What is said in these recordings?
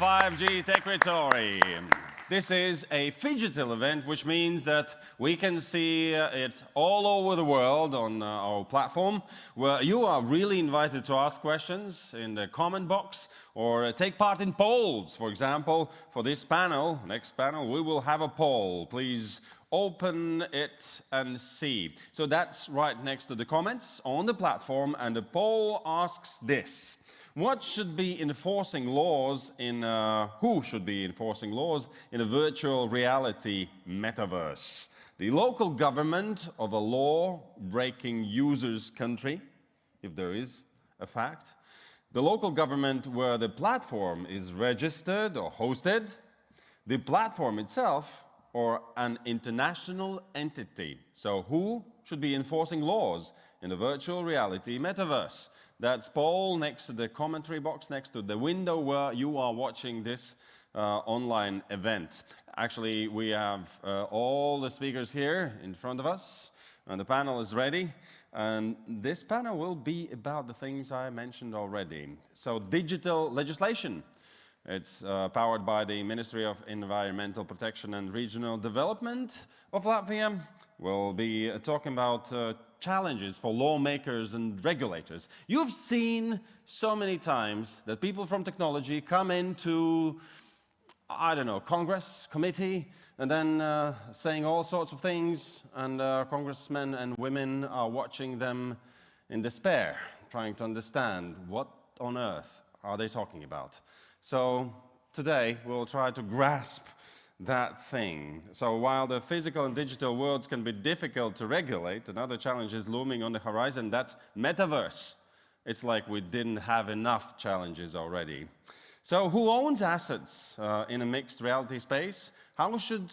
5G Techritory. This is a phygital event, which means that we can see it all over the world on our platform, where you are really invited to ask questions in the comment box or take part in polls. For example, for this panel, next panel, we will have a poll. Please open it and see. So that's right next to the comments on the platform, and the poll asks this. What should be enforcing laws in, who should be enforcing laws in a virtual reality metaverse? The local government of a law-breaking user's country, if there is a fact. The local government where the platform is registered or hosted. The platform itself, or an international entity. So who should be enforcing laws in a virtual reality metaverse? That's poll next to the commentary box, next to the window where you are watching this online event. Actually, we have all the speakers here in front of us, and the panel is ready. And this panel will be about the things I mentioned already. So digital legislation. It's powered by the Ministry of Environmental Protection and Regional Development of Latvia. We'll be talking about challenges for lawmakers and regulators. You've seen so many times that people from technology come into, I don't know, Congress, committee, and then saying all sorts of things, and congressmen and women are watching them in despair, trying to understand what on earth are they talking about. So today we'll try to grasp that thing. So while the physical and digital worlds can be difficult to regulate, another challenge is looming on the horizon. That's metaverse. It's like we didn't have enough challenges already. So who owns assets in a mixed reality space? How should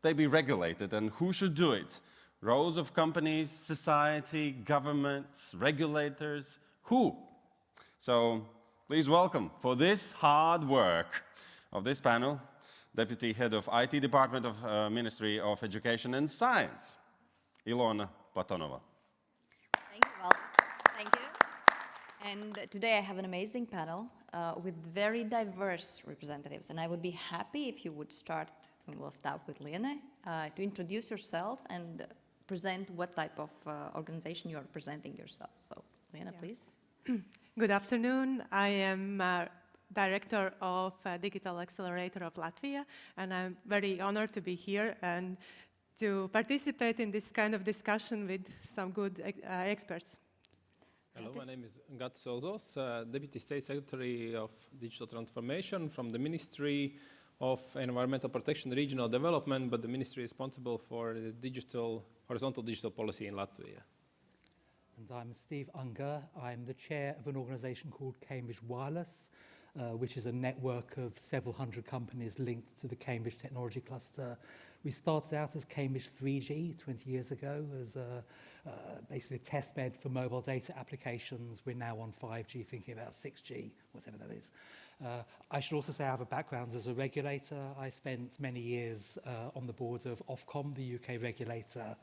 they be regulated, and who should do it? Roles of companies, society, governments, regulators, who? So please welcome, for this hard work of this panel, Deputy Head of IT Department of Ministry of Education and Science, Ilona Platonova. Thank you, Valdis. Thank you. And today I have an amazing panel with very diverse representatives, and I would be happy if you would start, and we'll start with Lena, to introduce yourself and present what type of organization you are presenting yourself. So, Lena, please. Good afternoon. I am Director of Digital Accelerator of Latvia, and I'm very honored to be here and to participate in this kind of discussion with some good experts. Hello, my name is Gatis Olzos, Deputy State Secretary of Digital Transformation from the Ministry of Environmental Protection and Regional Development, but the ministry is responsible for the horizontal digital policy in Latvia. And I'm Steve Unger. I'm the chair of an organization called Cambridge Wireless, which is a network of several hundred companies linked to the Cambridge Technology Cluster. We started out as Cambridge 3G 20 years ago as basically a test bed for mobile data applications. We're now on 5G, thinking about 6G, whatever that is. I should also say I have a background as a regulator. I spent many years on the board of Ofcom, the UK regulator.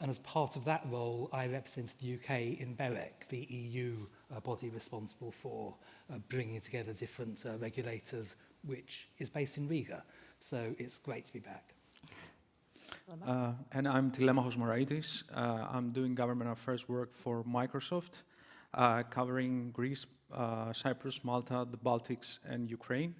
And as part of that role, I represented the UK in BEREC, the EU body responsible for bringing together different regulators, which is based in Riga. So it's great to be back. And I'm Dilemma Maraitis. I'm doing government affairs work for Microsoft, covering Greece, Cyprus, Malta, the Baltics, and Ukraine.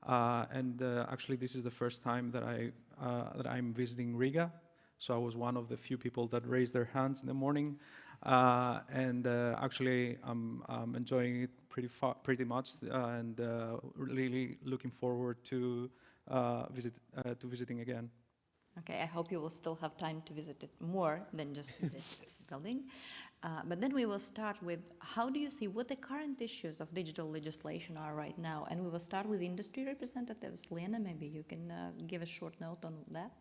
Actually, this is the first time that I'm visiting Riga. So I was one of the few people that raised their hands in the morning, actually I'm enjoying it pretty much, and really looking forward to visiting again. Okay, I hope you will still have time to visit it more than just this building. But then we will start with, how do you see what the current issues of digital legislation are right now? And we will start with industry representatives. Lena, maybe you can give a short note on that.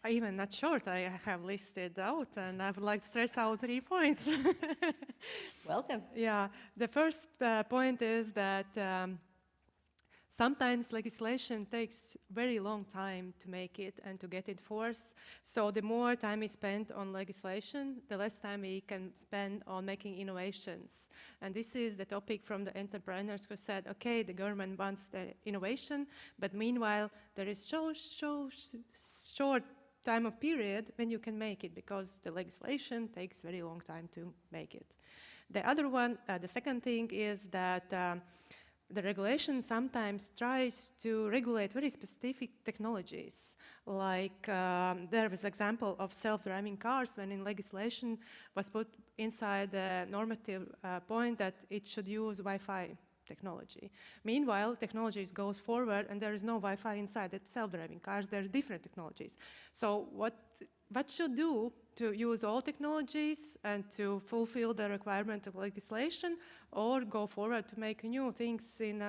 Even not short, I have listed out, and I would like to stress out 3 points. Welcome. Yeah, the first point is that Sometimes legislation takes very long time to make it and to get it forced. So the more time we spend on legislation, the less time we can spend on making innovations. And this is the topic from the entrepreneurs who said, okay, the government wants the innovation, but meanwhile, there is so short time of period when you can make it because the legislation takes very long time to make it. The other one, the second thing is that the regulation sometimes tries to regulate very specific technologies. Like there was example of self-driving cars when in legislation was put inside the normative point that it should use Wi-Fi technology. Meanwhile, technologies goes forward and there is no Wi-Fi inside the self-driving cars, there are different technologies. So what should do to use all technologies and to fulfill the requirement of legislation, or go forward to make new things in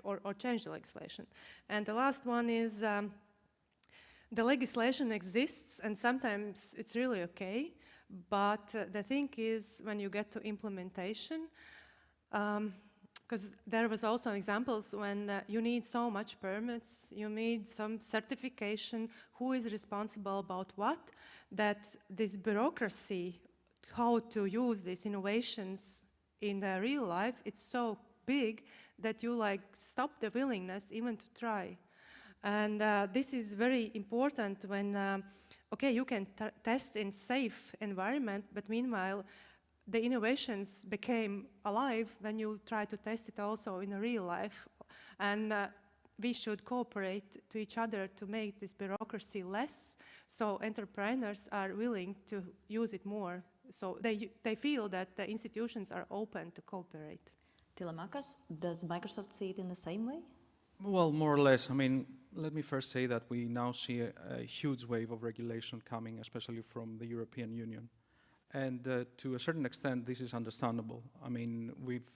or change the legislation? And the last one is the legislation exists and sometimes it's really okay, but the thing is when you get to implementation, because there was also examples when you need so much permits, you need some certification, who is responsible about what, that this bureaucracy, how to use these innovations in the real life, it's so big that you stop the willingness even to try. And this is very important when, okay, you can test in safe environment, but meanwhile, the innovations became alive when you try to test it also in a real life. And we should cooperate to each other to make this bureaucracy less, so entrepreneurs are willing to use it more. So they feel that the institutions are open to cooperate. Telemakos, does Microsoft see it in the same way? Well, more or less. I mean, let me first say that we now see a huge wave of regulation coming, especially from the European Union. And to a certain extent, this is understandable. I mean, we've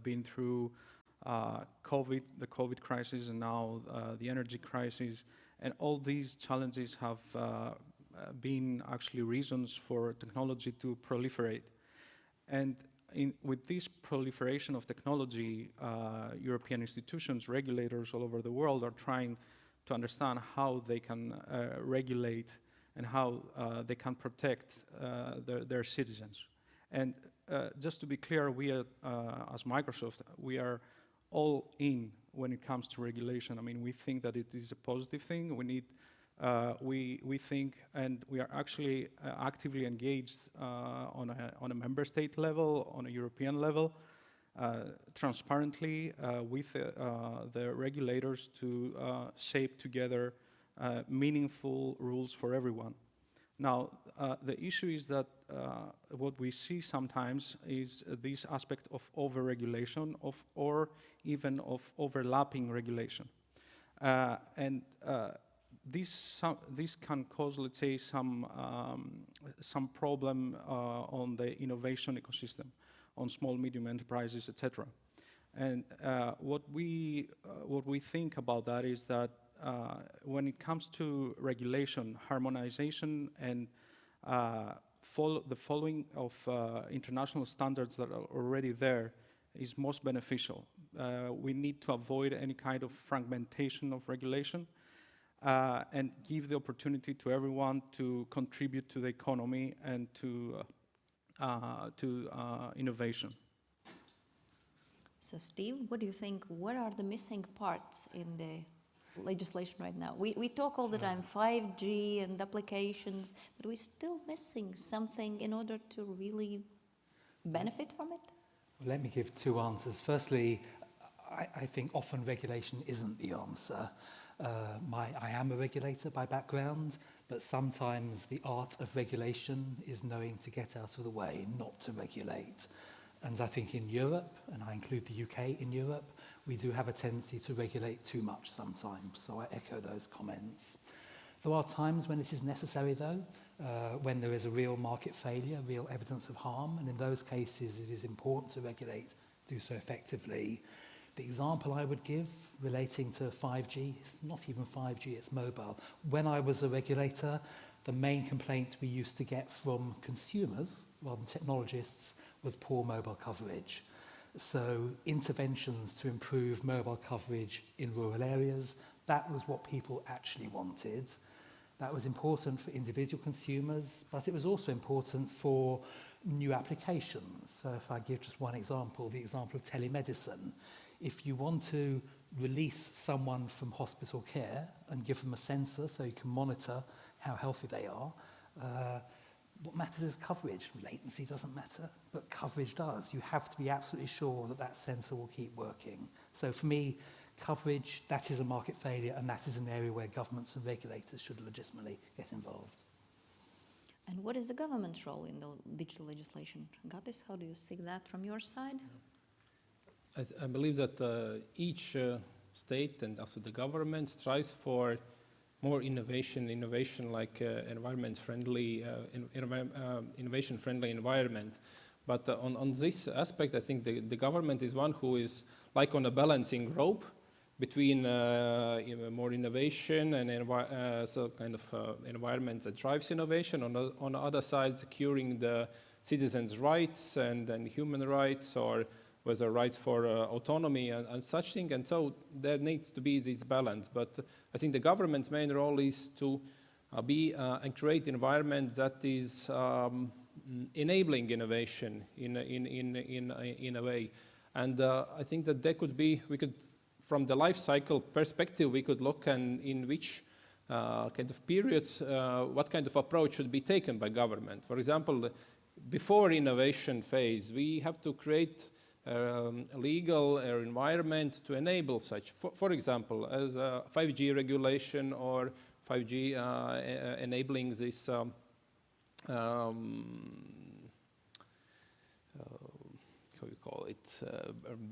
been through COVID, the COVID crisis, and now the energy crisis. And all these challenges have been actually reasons for technology to proliferate. And with this proliferation of technology, European institutions, regulators all over the world are trying to understand how they can regulate and how they can protect their citizens. And just to be clear, we as Microsoft, we are all in when it comes to regulation. I mean, we think that it is a positive thing. We think, and we are actually actively engaged on a member state level, on a European level, transparently with the regulators to shape together meaningful rules for everyone. Now, the issue is that what we see sometimes is this aspect of over-regulation or even of overlapping regulation. This can cause, let's say, some problem on the innovation ecosystem, on small, medium enterprises, etc. And what we think about that is that when it comes to regulation, harmonization, and the following of international standards that are already there is most beneficial. We need to avoid any kind of fragmentation of regulation and give the opportunity to everyone to contribute to the economy and to innovation. So Steve, what do you think? What are the missing parts in the legislation right now? We talk all the time 5G and applications, but we're still missing something in order to really benefit from it? Let me give two answers. Firstly, I think often regulation isn't the answer. I am a regulator by background, but sometimes the art of regulation is knowing to get out of the way, not to regulate. And I think in Europe, and I include the UK in Europe, we do have a tendency to regulate too much sometimes, so I echo those comments. There are times when it is necessary though, when there is a real market failure, real evidence of harm, and in those cases it is important to regulate, do so effectively. The example I would give relating to 5G, it's not even 5G, it's mobile. When I was a regulator, the main complaint we used to get from consumers, rather than technologists, was poor mobile coverage. So interventions to improve mobile coverage in rural areas, that was what people actually wanted. That was important for individual consumers, but it was also important for new applications. So if I give just one example, the example of telemedicine, if you want to release someone from hospital care and give them a sensor so you can monitor how healthy they are, what matters is coverage. Latency doesn't matter, but coverage does. You have to be absolutely sure that that sensor will keep working. So for me, coverage, that is a market failure, and that is an area where governments and regulators should legitimately get involved. And what is the government's role in the digital legislation? Gatis, how do you see that from your side? I believe that each state and also the government strives for more innovation like environment-friendly, innovation-friendly environment. But on this aspect, I think the government is one who is like on a balancing rope between more innovation and so kind of environment that drives innovation. On the other side, securing the citizens' rights and human rights, or whether rights for autonomy and such thing. And so there needs to be this balance. But I think the government's main role is to be and create environment that is enabling innovation in a way. And I think that there could be, from the life cycle perspective, we could look in which kind of periods, what kind of approach should be taken by government. For example, before innovation phase, we have to create a legal environment to enable such. For example, as a 5G regulation or 5G enabling this how you call it,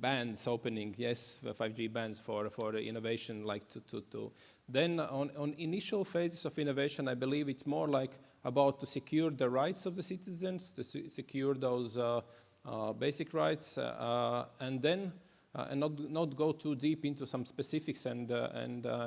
bands opening, yes, 5G bands for innovation, like to. Then on initial phases of innovation, I believe it's more like about to secure the rights of the citizens, to secure those basic rights, and then and not go too deep into some specifics and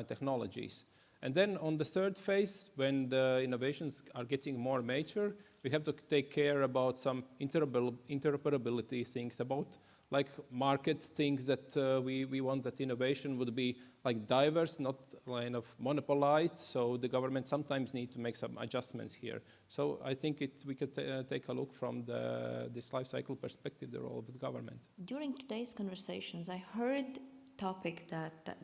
technologies. And then on the third phase, when the innovations are getting more mature, we have to take care about some interoperability things, about like market things that we want that innovation would be like diverse, not kind of monopolized. So the government sometimes need to make some adjustments here. So I think we could take a look from this life cycle perspective, the role of the government. During today's conversations, I heard topic that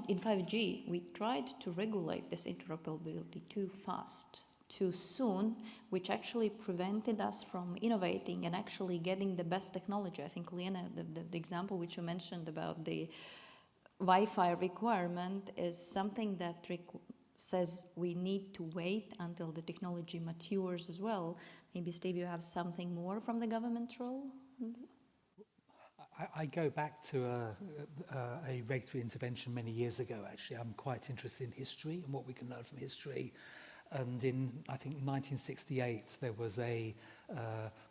in 5G, we tried to regulate this interoperability too fast, too soon, which actually prevented us from innovating and actually getting the best technology. I think, Lena, the example which you mentioned about the Wi-Fi requirement is something that says we need to wait until the technology matures as well. Maybe, Steve, you have something more from the government's role? I go back to a regulatory intervention many years ago, actually. I'm quite interested in history and what we can learn from history. And in, I think, 1968, there was a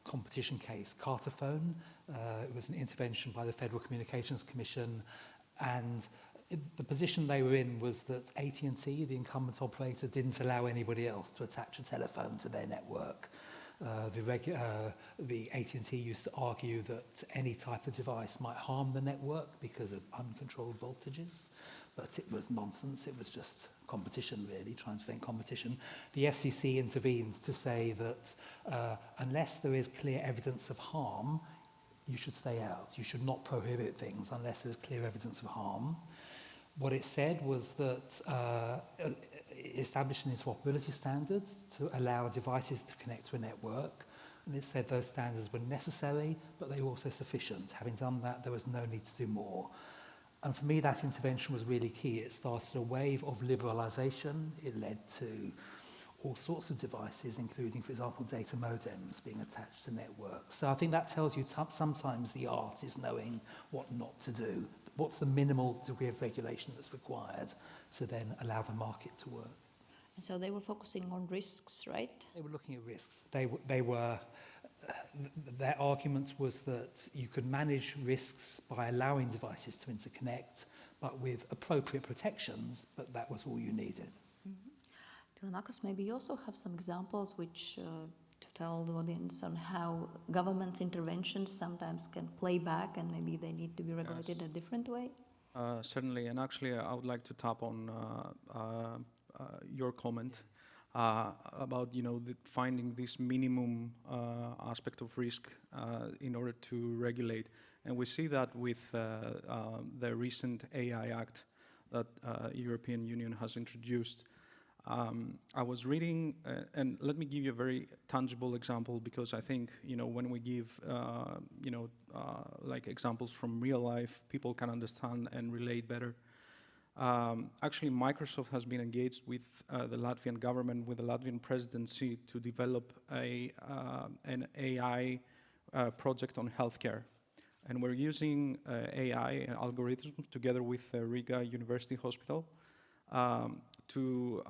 competition case, Carterphone. It was an intervention by the Federal Communications Commission. And the position they were in was that AT&T, the incumbent operator, didn't allow anybody else to attach a telephone to their network. The AT&T used to argue that any type of device might harm the network because of uncontrolled voltages, but it was nonsense. It was just competition, really, trying to prevent competition. The FCC intervened to say that unless there is clear evidence of harm, you should stay out. You should not prohibit things unless there's clear evidence of harm. What it said was that established an interoperability standards to allow devices to connect to a network. And it said those standards were necessary, but they were also sufficient. Having done that, there was no need to do more. And for me, that intervention was really key. It started a wave of liberalization. It led to all sorts of devices, including, for example, data modems being attached to networks. So I think that tells you sometimes the art is knowing what not to do. What's the minimal degree of regulation that's required to then allow the market to work? And so they were focusing on risks, right? They were looking at risks. They were their argument was that you could manage risks by allowing devices to interconnect, but with appropriate protections, but that was all you needed. Telemakos, maybe you also have some examples which tell the audience on how government interventions sometimes can play back and maybe they need to be regulated in a different way? Certainly, and actually I would like to tap on your comment about finding this minimum aspect of risk in order to regulate. And we see that with the recent AI Act that European Union has introduced. I was reading, and let me give you a very tangible example, because I think when we give like examples from real life, people can understand and relate better. Actually, Microsoft has been engaged with the Latvian government, with the Latvian presidency, to develop an AI project on healthcare. And we're using AI and algorithms together with Riga University Hospital to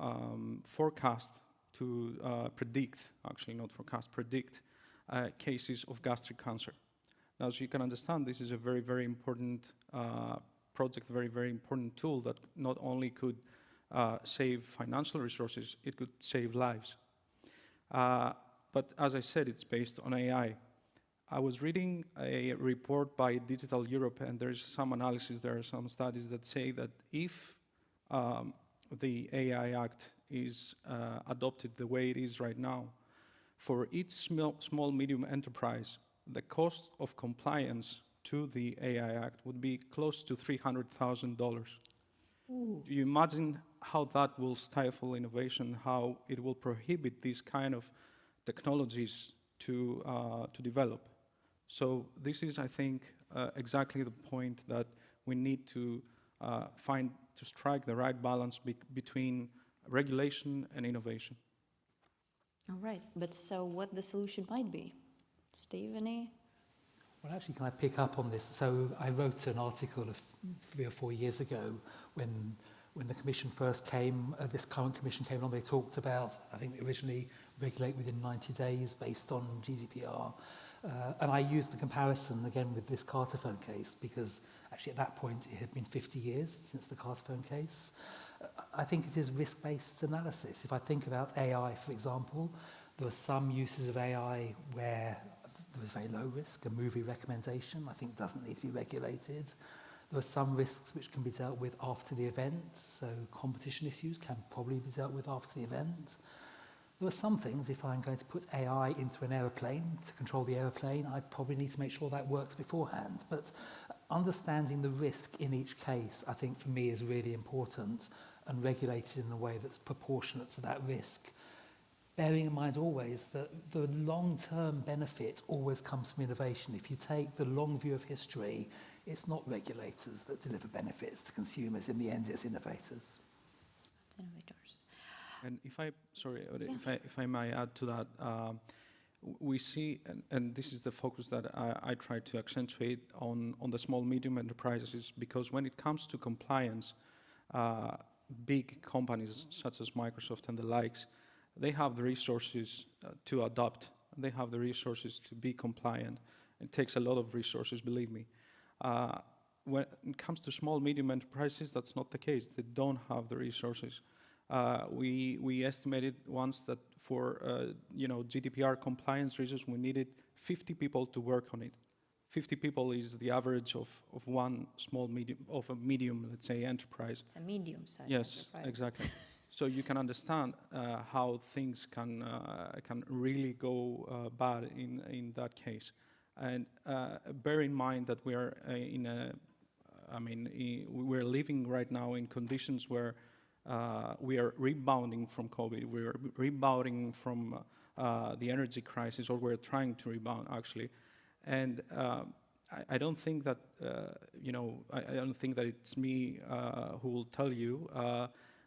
forecast, to predict, actually not forecast, predict cases of gastric cancer. Now, as you can understand, this is a very, very important project, very, very important tool that not only could save financial resources, it could save lives. But as I said, it's based on AI. I was reading a report by Digital Europe, and there's some analysis, there are some studies that say that if the AI Act is adopted the way it is right now, for each small medium enterprise, the cost of compliance to the AI Act would be close to $300,000. Do you imagine how that will stifle innovation, how it will prohibit these kind of technologies to develop? So this is, I think, exactly the point that we need to strike the right balance between regulation and innovation. All right, but so what the solution might be? Steve, any? Well, actually, can I pick up on this? So I wrote an article 3 or 4 years ago when the commission first came, this current commission came along. They talked about, I think originally, regulate within 90 days based on GDPR. And I used the comparison again with this Carterphone case, because actually at that point it had been 50 years since the Carterphone case. I think it is risk-based analysis. If I think about AI, for example, there are some uses of AI where there is very low risk. A movie recommendation, I think, doesn't need to be regulated. There are some risks which can be dealt with after the event, so competition issues can probably be dealt with after the event. There are some things, if I'm going to put AI into an aeroplane to control the aeroplane, I probably need to make sure that works beforehand. But understanding the risk in each case, I think for me is really important, and regulated in a way that's proportionate to that risk. Bearing in mind always that the long-term benefit always comes from innovation. If you take the long view of history, it's not regulators that deliver benefits to consumers. In the end, it's innovators. It's innovators. And if I may add to that, we see, and this is the focus that I try to accentuate on the small, medium enterprises, because when it comes to compliance, big companies such as Microsoft and the likes, they have the resources to adopt. They have the resources to be compliant. It takes a lot of resources, believe me. When it comes to small, medium enterprises, that's not the case. They don't have the resources. We estimated once that for GDPR compliance reasons, we needed 50 people to work on it. 50 people is the average of one small, medium, of a medium, let's say, enterprise. It's a medium-sized Yes, enterprise. exactly. So you can understand how things can really go bad in that case. And bear in mind that we are we're living right now in conditions where we are rebounding from COVID. We are rebounding from the energy crisis, or we're trying to rebound actually. And I don't think that I don't think that it's me who will tell you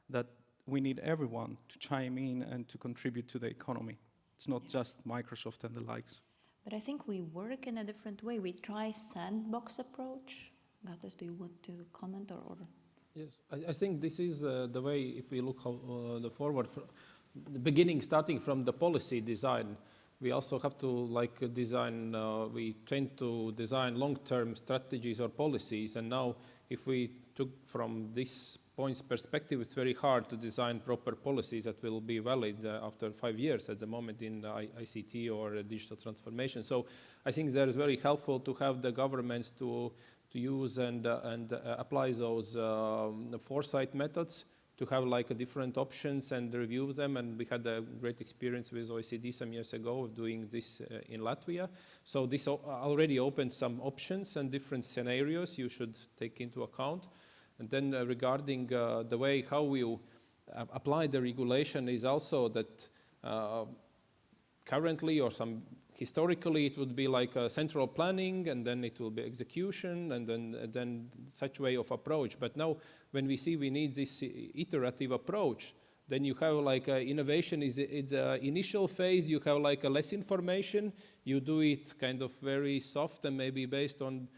that we need everyone to chime in and to contribute to the economy. It's not just Microsoft and the likes. But I think we work in a different way. We try sandbox approach. Gatas, do you want to comment or? Yes, I think this is the way, if we look the forward, the beginning, starting from the policy design, we also have to design, we tend to design long-term strategies or policies. And now if we took from this points perspective, it's very hard to design proper policies that will be valid after 5 years at the moment in ICT or digital transformation. So I think that is very helpful to have the governments to use and apply those foresight methods, to have like different options and review them. And we had a great experience with OECD some years ago of doing this in Latvia. So this already opens some options and different scenarios you should take into account. And then regarding the way how we apply the regulation is also that currently or historically it would be like a central planning, and then it will be execution, and then such way of approach. But now when we see we need this iterative approach, then you have like innovation is it's a initial phase, you have like a less information, you do it kind of very soft and maybe based on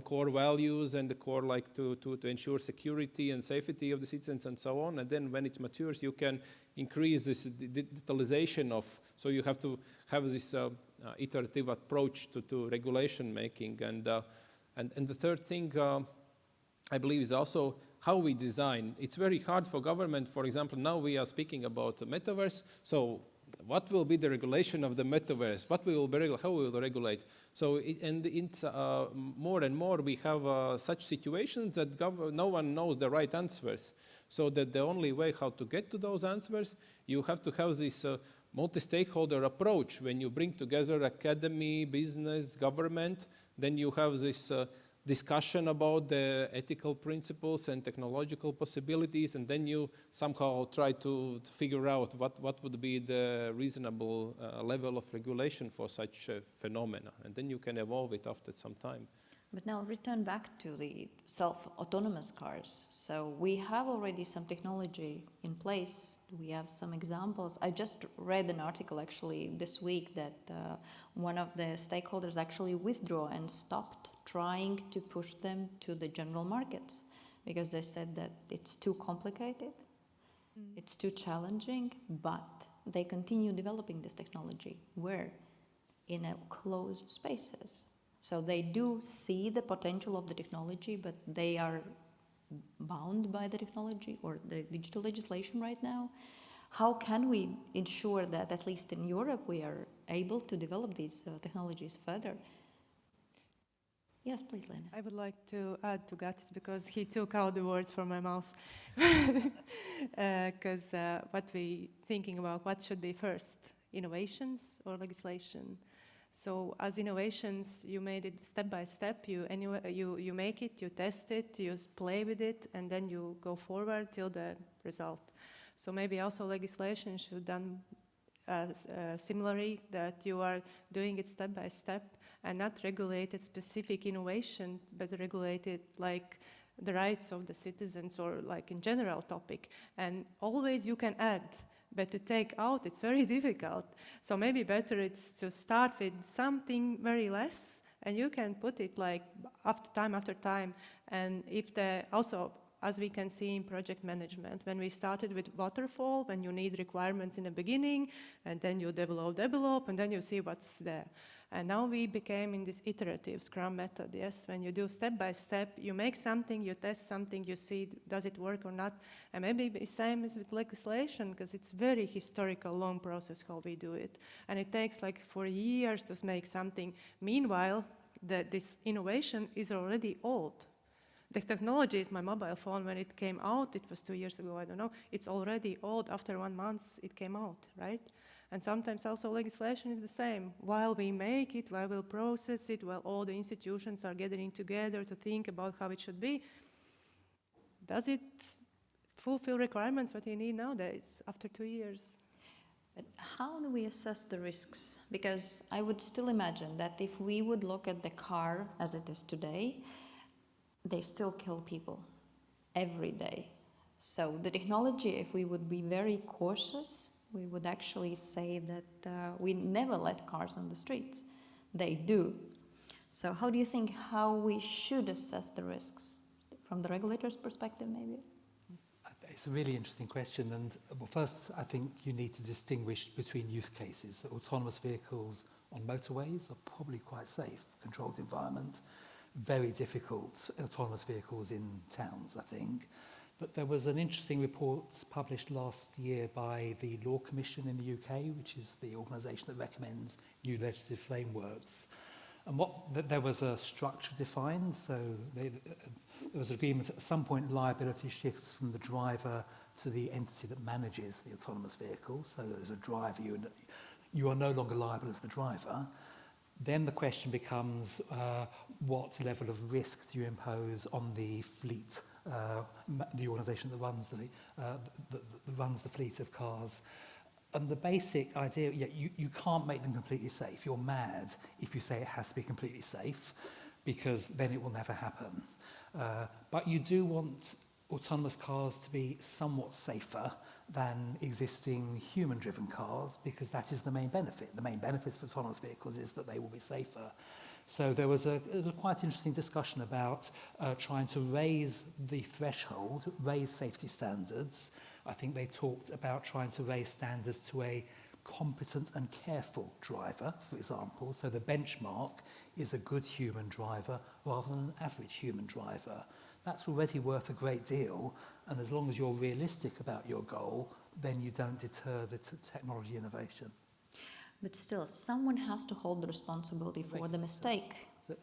core values and the core like to ensure security and safety of the citizens and so on. And then when it matures, you can increase this digitalization of, so you have to have this iterative approach to regulation making. And the third thing I believe is also how we design. It's very hard for government, for example, now we are speaking about the metaverse. So what will be the regulation of the metaverse? What we will be how we will regulate? So it's more and more we have such situations that no one knows the right answers. So that the only way how to get to those answers, you have to have this multi-stakeholder approach. When you bring together academy, business, government, then you have this discussion about the ethical principles and technological possibilities, and then you somehow try to figure out what would be the reasonable level of regulation for such phenomena, and then you can evolve it after some time. But now return back to the self-autonomous cars. So we have already some technology in place. We have some examples. I just read an article actually this week that one of the stakeholders actually withdrew and stopped trying to push them to the general markets because they said that it's too complicated, it's too challenging, but they continue developing this technology. Where? In a closed spaces. So they do see the potential of the technology, but they are bound by the technology or the digital legislation right now. How can we ensure that, at least in Europe, we are able to develop these technologies further? Yes, please, Lena. I would like to add to Gatis because he took out the words from my mouth. Because what we thinking about, what should be first, innovations or legislation? So as innovations, you made it step by step. You make it, you test it, you play with it, and then you go forward till the result. So maybe also legislation should done similarly, that you are doing it step by step and not regulated specific innovation, but regulated like the rights of the citizens or like in general topic. And always you can add. But to take out, it's very difficult. So maybe better it's to start with something very less, and you can put it like after time. And if also, as we can see in project management, when we started with waterfall, when you need requirements in the beginning, and then you develop, and then you see what's there. And now we became in this iterative Scrum method, yes? When you do step by step, you make something, you test something, you see does it work or not. And maybe the same is with legislation, because it's very historical, long process how we do it. And it takes like 4 years to make something. Meanwhile, this innovation is already old. The technology is my mobile phone. When it came out, it was 2 years ago, I don't know. It's already old. After 1 month, it came out, right? And sometimes also legislation is the same. While we make it, while we'll process it, while all the institutions are gathering together to think about how it should be, does it fulfill requirements what we need nowadays after 2 years? But how do we assess the risks? Because I would still imagine that if we would look at the car as it is today, they still kill people every day. So the technology, if we would be very cautious, we would actually say that we never let cars on the streets. They do. So how do you think how we should assess the risks? From the regulator's perspective, maybe? It's a really interesting question. And well, first, I think you need to distinguish between use cases. So autonomous vehicles on motorways are probably quite safe, controlled environment. Very difficult autonomous vehicles in towns, I think. But there was an interesting report published last year by the Law Commission in the UK, which is the organisation that recommends new legislative frameworks. And there was a structure defined, so there was agreement at some point liability shifts from the driver to the entity that manages the autonomous vehicle. So as a driver, you are no longer liable as the driver. Then the question becomes, what level of risk do you impose on the fleet, the organisation that runs the fleet of cars? And the basic idea, you can't make them completely safe. You're mad if you say it has to be completely safe, because then it will never happen. But you do want autonomous cars to be somewhat safer than existing human-driven cars, because that is the main benefit. The main benefit for autonomous vehicles is that they will be safer. So there was a quite interesting discussion about trying to raise the threshold, raise safety standards. I think they talked about trying to raise standards to a competent and careful driver, for example. So the benchmark is a good human driver rather than an average human driver. That's already worth a great deal, and as long as you're realistic about your goal, then you don't deter the technology innovation. But still, someone has to hold the responsibility for the mistake. So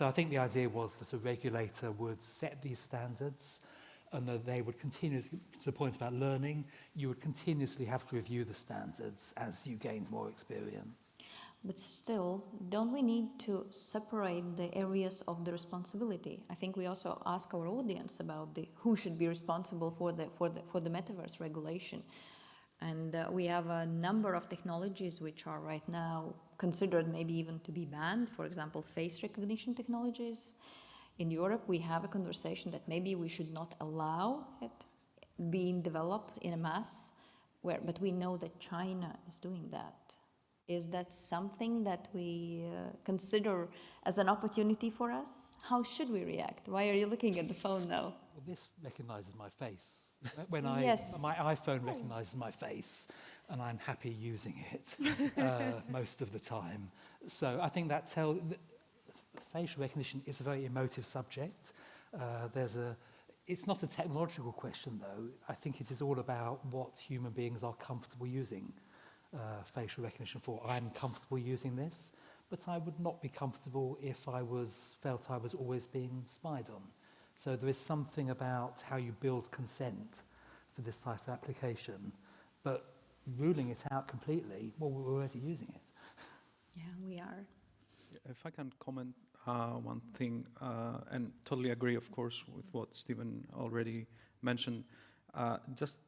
I think the idea was that a regulator would set these standards, and that they would continuously, to the point about learning, you would continuously have to review the standards as you gained more experience. But still, don't we need to separate the areas of the responsibility? I think we also ask our audience about who should be responsible for the metaverse regulation. And we have a number of technologies which are right now considered maybe even to be banned. For example, face recognition technologies. In Europe, we have a conversation that maybe we should not allow it being developed in a mass, but we know that China is doing that. Is that something that we consider as an opportunity for us? How should we react? Why are you looking at the phone now? Well, this recognises my face. When Yes. My iPhone recognises my face, and I'm happy using it most of the time. So I think that facial recognition is a very emotive subject. It's not a technological question, though. I think it is all about what human beings are comfortable using facial recognition for. I'm comfortable using this, but I would not be comfortable if I felt I was always being spied on. So there is something about how you build consent for this type of application, but ruling it out completely, well, we're already using it. Yeah, we are. If I can comment one thing, and totally agree, of course, with what Stephen already mentioned, just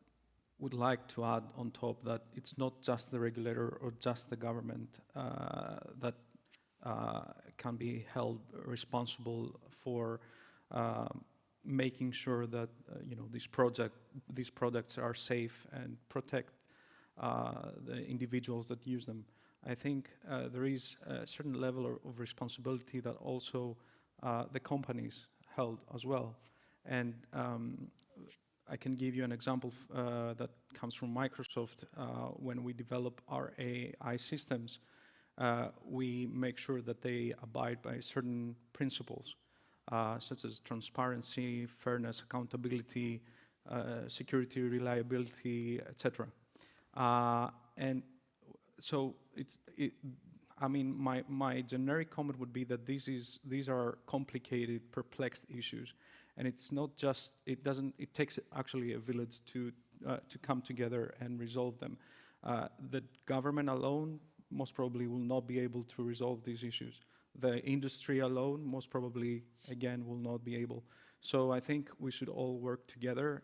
would like to add on top that it's not just the regulator or just the government that can be held responsible for making sure that these products are safe and protect the individuals that use them. I think there is a certain level of responsibility that also the companies held as well. And I can give you an example that comes from Microsoft. When we develop our AI systems, we make sure that they abide by certain principles, such as transparency, fairness, accountability, security, reliability, etc. And so my generic comment would be that these are complicated, perplexed issues, and it's not just, it takes actually a village to come together and resolve them. The government alone most probably will not be able to resolve these issues. The industry alone most probably, again, will not be able. So I think we should all work together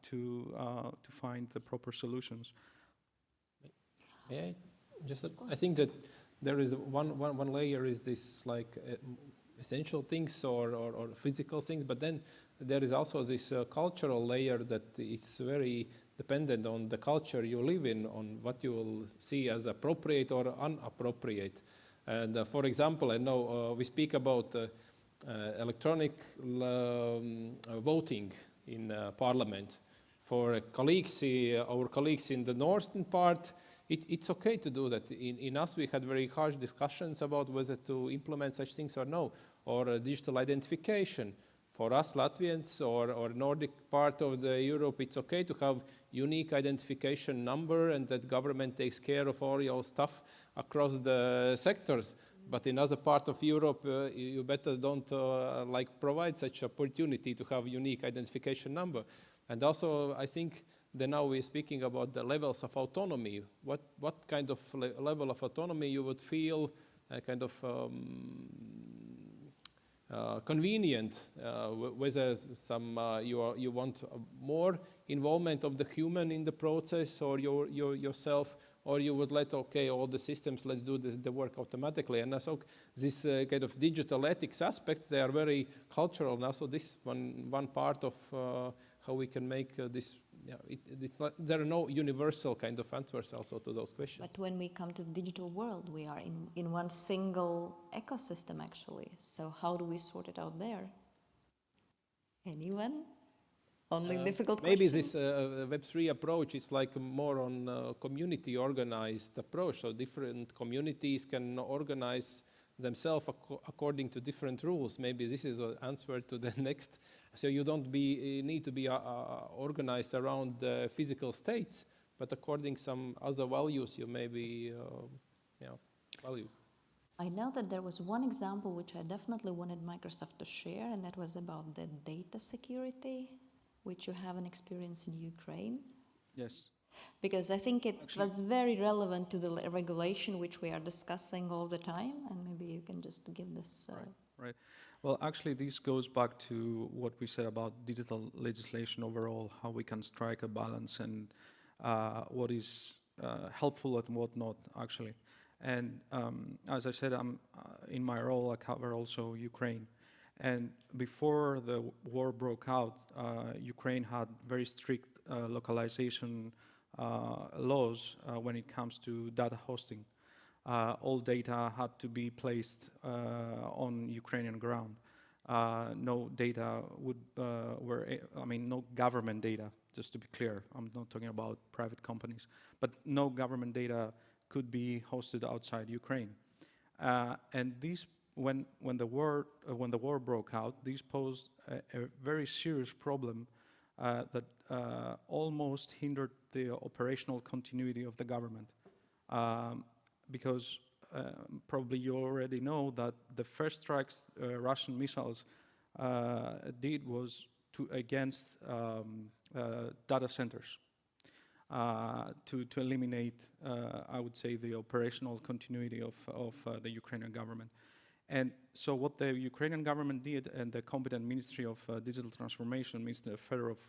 to find the proper solutions. Yeah, I think that there is one layer is this like essential things or physical things, but then there is also this cultural layer that is very dependent on the culture you live in, on what you will see as appropriate or inappropriate. And for example, I know we speak about electronic voting in Parliament. For colleagues, our colleagues in the northern part, it's okay to do that. In us, we had very harsh discussions about whether to implement such things or no, or digital identification. for us Latvians or Nordic part of the Europe, it's okay to have unique identification number and that government takes care of all your stuff across the sectors. But in other part of Europe, you better don't provide such opportunity to have unique identification number. And also, I think that now we're speaking about the levels of autonomy. What kind of level of autonomy you would feel kind of convenient, whether you want more involvement of the human in the process or yourself, or you would let, okay, all the systems, let's do the work automatically. And so this kind of digital ethics aspects, they are very cultural. And also this one part of how we can make this, there are no universal kind of answers also to those questions. But when we come to the digital world, we are in one single ecosystem actually. So how do we sort it out there? Anyone? Only difficult maybe questions? This Web3 approach is like more on community organized approach. So different communities can organize themselves according to different rules. Maybe this is an answer to the next. So you don't need to be organized around the physical states, but according some other values you maybe value. I know that there was one example which I definitely wanted Microsoft to share, and that was about the data security, which you have an experience in Ukraine. Yes. Because I think it was very relevant to the regulation which we are discussing all the time, and maybe you can just give this. Right. Well, actually, this goes back to what we said about digital legislation overall, how we can strike a balance and what is helpful and what not, actually. And as I said, in my role, I cover also Ukraine. And before the war broke out, Ukraine had very strict localization laws when it comes to data hosting. All data had to be placed on Ukrainian ground. No data no government data, just to be clear. I'm not talking about private companies, but no government data could be hosted outside Ukraine. And these, when the war broke out, these posed a very serious problem that almost hindered the operational continuity of the government. Because probably you already know that the first strikes Russian missiles did was against data centers to eliminate, I would say, the operational continuity of the Ukrainian government. And so what the Ukrainian government did, and the competent Ministry of Digital Transformation, Mr. Fedorov,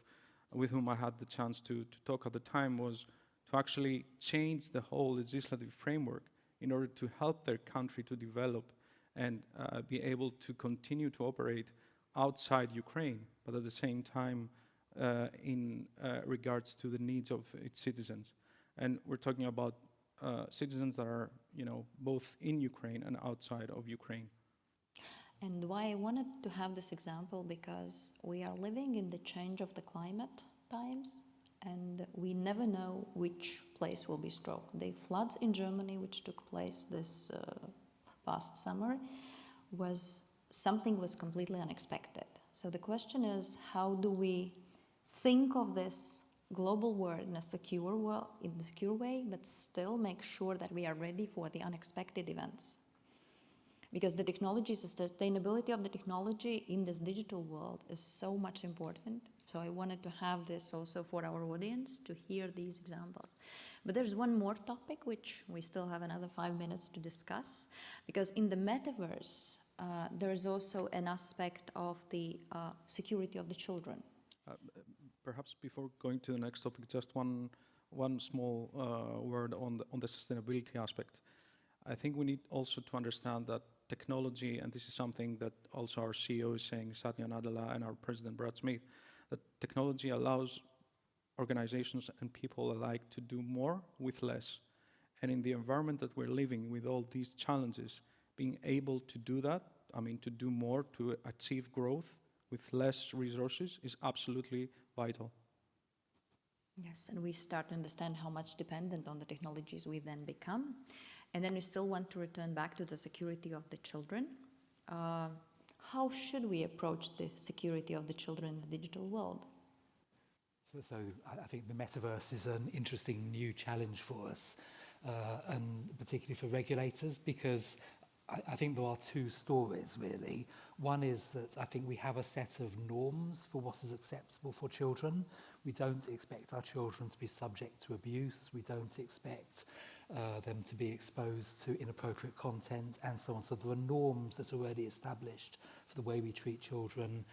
with whom I had the chance to talk at the time, was to actually change the whole legislative framework in order to help their country to develop and be able to continue to operate outside Ukraine, but at the same time in regards to the needs of its citizens. And we're talking about citizens that are, both in Ukraine and outside of Ukraine. And why I wanted to have this example, because we are living in the change of the climate times, and we never know which place will be struck. The floods in Germany, which took place this past summer, was completely unexpected. So the question is, how do we think of this global world in a secure way, but still make sure that we are ready for the unexpected events? Because the technology, sustainability of the technology in this digital world is so much important. So I wanted to have this also for our audience to hear these examples. But there's one more topic which we still have another 5 minutes to discuss, because in the metaverse, there is also an aspect of the security of the children. Perhaps before going to the next topic, just one small word on the sustainability aspect. I think we need also to understand that technology, and this is something that also our CEO is saying, Satya Nadella, and our President Brad Smith, that technology allows organizations and people alike to do more with less. And in the environment that we're living with all these challenges, being able to do that, to do more to achieve growth with less resources is absolutely vital. Yes, and we start to understand how much dependent on the technologies we then become. And then we still want to return back to the security of the children. How should we approach the security of the children in the digital world? So I think the metaverse is an interesting new challenge for us, and particularly for regulators, because I think there are two stories, really. One is that I think we have a set of norms for what is acceptable for children. We don't expect our children to be subject to abuse. We don't expect them to be exposed to inappropriate content and so on. So there are norms that are already established for the way we treat children.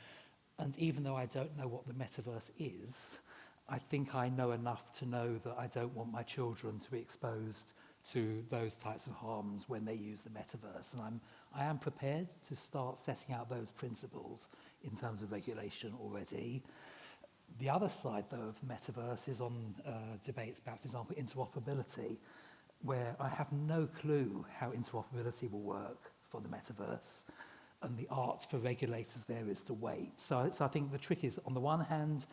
And even though I don't know what the metaverse is, I think I know enough to know that I don't want my children to be exposed to those types of harms when they use the metaverse. And I am prepared to start setting out those principles in terms of regulation already. The other side, though, of metaverse is on debates about, for example, interoperability, where I have no clue how interoperability will work for the metaverse. And the art for regulators there is to wait. So I think the trick is, on the one hand,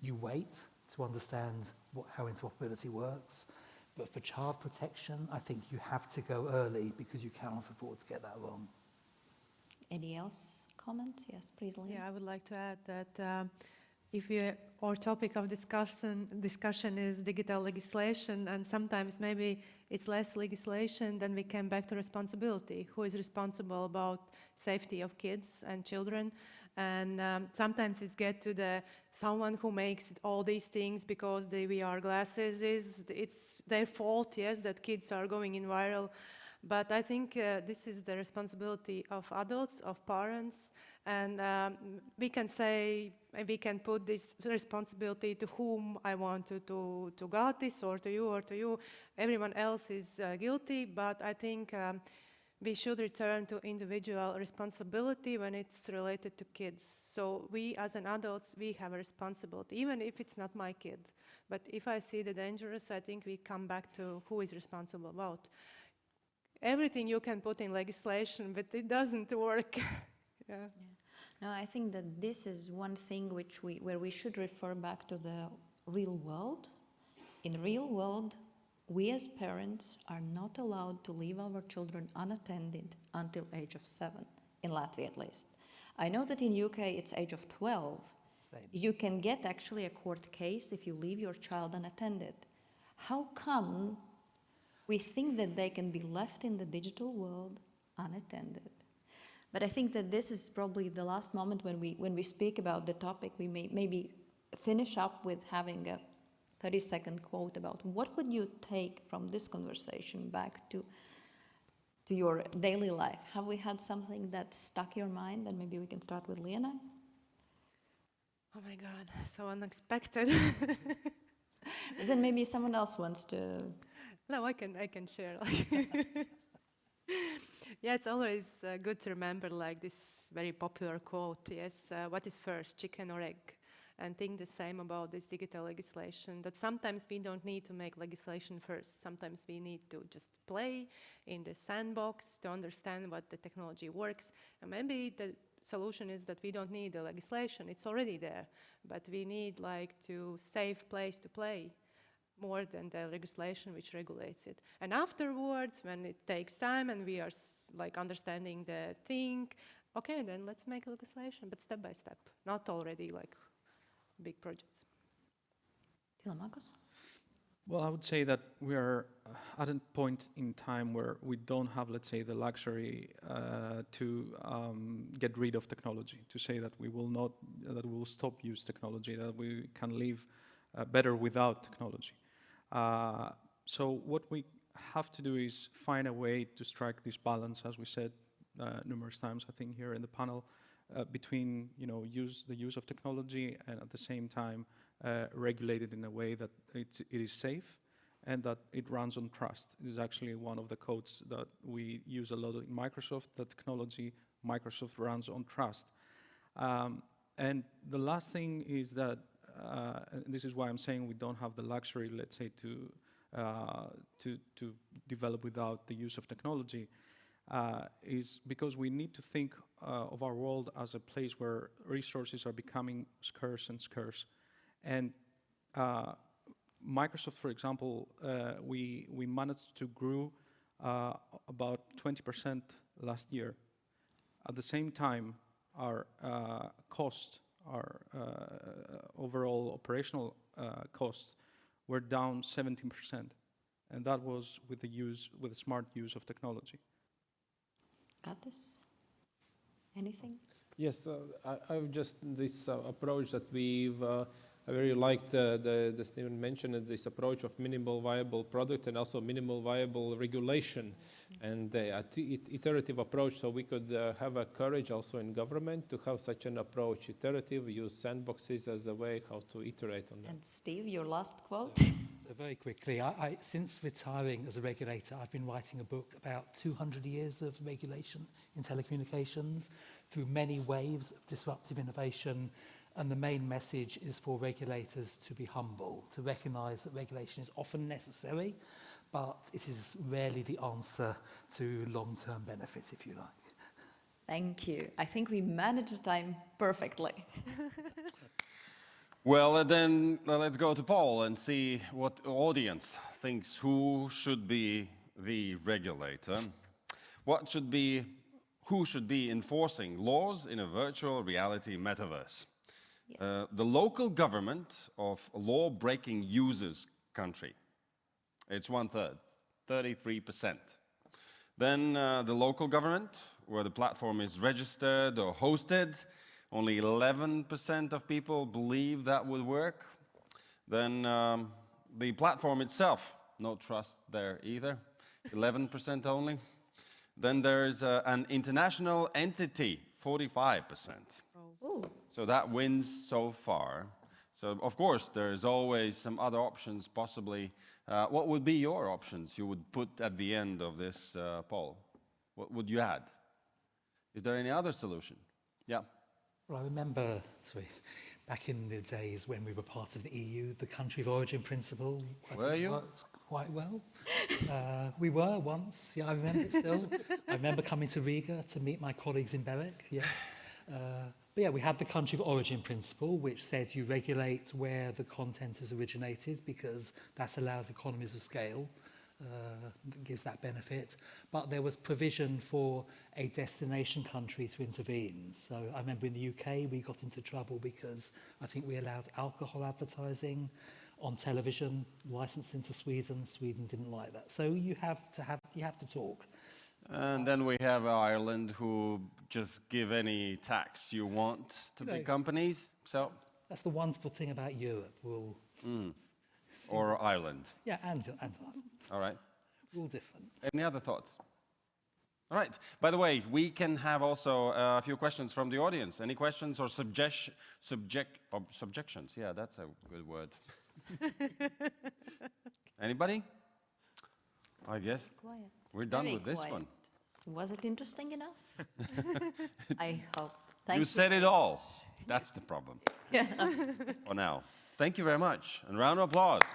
you wait to understand how interoperability works. But for child protection, I think you have to go early because you cannot afford to get that wrong. Any else comment? Yes, please, Lynn. Yeah, I would like to add that if our topic of discussion is digital legislation, and sometimes maybe it's less legislation, then we come back to responsibility. Who is responsible about safety of kids and children? And sometimes it's get to the someone who makes all these things because the VR glasses it's their fault, yes, that kids are going in viral. But I think this is the responsibility of adults, of parents, and we can say, we can put this responsibility to whom I want to guard this, or to you, or to you. Everyone else is guilty, but I think we should return to individual responsibility when it's related to kids. So we as an adults, we have a responsibility, even if it's not my kid. But if I see the dangerous, I think we come back to who is responsible about. Everything you can put in legislation, but it doesn't work. Yeah. No, I think that this is one thing where we should refer back to the real world. In real world, we as parents are not allowed to leave our children unattended until age of 7, in Latvia at least. I know that in UK it's age of 12. Same. You can get actually a court case if you leave your child unattended. How come we think that they can be left in the digital world unattended? But I think that this is probably the last moment when we speak about the topic. We may maybe finish up with having a 30-second quote about what would you take from this conversation back to your daily life. Have we had something that stuck your mind? And maybe we can start with Lena. Oh my God, so unexpected. Then maybe someone else wants to. No, I can share. Yeah, it's always good to remember like this very popular quote, yes, what is first, chicken or egg? And think the same about this digital legislation, that sometimes we don't need to make legislation first. Sometimes we need to just play in the sandbox to understand what the technology works. And maybe the solution is that we don't need the legislation, it's already there. But we need like to safe place to play, more than the legislation which regulates it. And afterwards, when it takes time and we are like understanding the thing, okay, then let's make legislation, but step by step, not already like big projects. Tilamakos? Well, I would say that we are at a point in time where we don't have, let's say, the luxury to get rid of technology, to say that we will stop use technology, that we can live better without technology. So what we have to do is find a way to strike this balance, as we said numerous times, I think, here in the panel, between the use of technology and at the same time regulate it in a way that it is safe and that it runs on trust. It is actually one of the quotes that we use a lot in Microsoft, that technology, Microsoft runs on trust. And the last thing is that, and this is why I'm saying we don't have the luxury, let's say, to develop without the use of technology, is because we need to think of our world as a place where resources are becoming scarce and scarce. And Microsoft, for example, we managed to grow about 20% last year. At the same time, our costs, our overall operational costs were down 17%. And that was with the smart use of technology. Got this? Anything? Yes, I've just this approach that we've. I very liked the Stephen mentioned this approach of minimal viable product and also minimal viable regulation, and the iterative approach. So we could have a courage also in government to have such an approach, iterative, use sandboxes as a way how to iterate on that. And Steve, your last quote? So very quickly, since retiring as a regulator, I've been writing a book about 200 years of regulation in telecommunications through many waves of disruptive innovation. And the main message is for regulators to be humble, to recognize that regulation is often necessary, but it is rarely the answer to long-term benefits, if you like. Thank you. I think we managed time perfectly. Well, then let's go to Paul and see what audience thinks who should be the regulator. Who should be enforcing laws in a virtual reality metaverse? The local government of a law-breaking users country. It's 1/3, 33%. Then the local government, where the platform is registered or hosted, only 11% of people believe that would work. Then the platform itself, no trust there either, 11% only. Then there's an international entity, 45%. Ooh. So that wins so far. So of course, there's always some other options possibly. What would be your options you would put at the end of this poll? What would you add? Is there any other solution? Yeah. Well, I remember, back in the days when we were part of the EU, the country of origin principle worked quite well. We were once, yeah, I remember it still. I remember coming to Riga to meet my colleagues in Berek, yeah. But yeah, we had the country of origin principle, which said you regulate where the content has originated because that allows economies of scale, gives that benefit. But there was provision for a destination country to intervene. So I remember in the UK, we got into trouble because I think we allowed alcohol advertising on television, licensed into Sweden. Sweden didn't like that. So you have to talk. And then we have Ireland, who just give any tax you want to big companies. So that's the wonderful thing about Europe. or Ireland. Yeah, and Ireland. All right. We're all different. Any other thoughts? All right. By the way, we can have also a few questions from the audience. Any questions or subjections? Yeah, that's a good word. Anybody? I guess Quiet. we're done Very with this quiet. one. Was it interesting enough? I hope. Thank You said it all. That's the problem. Yeah. For now. Thank you very much. And round of applause.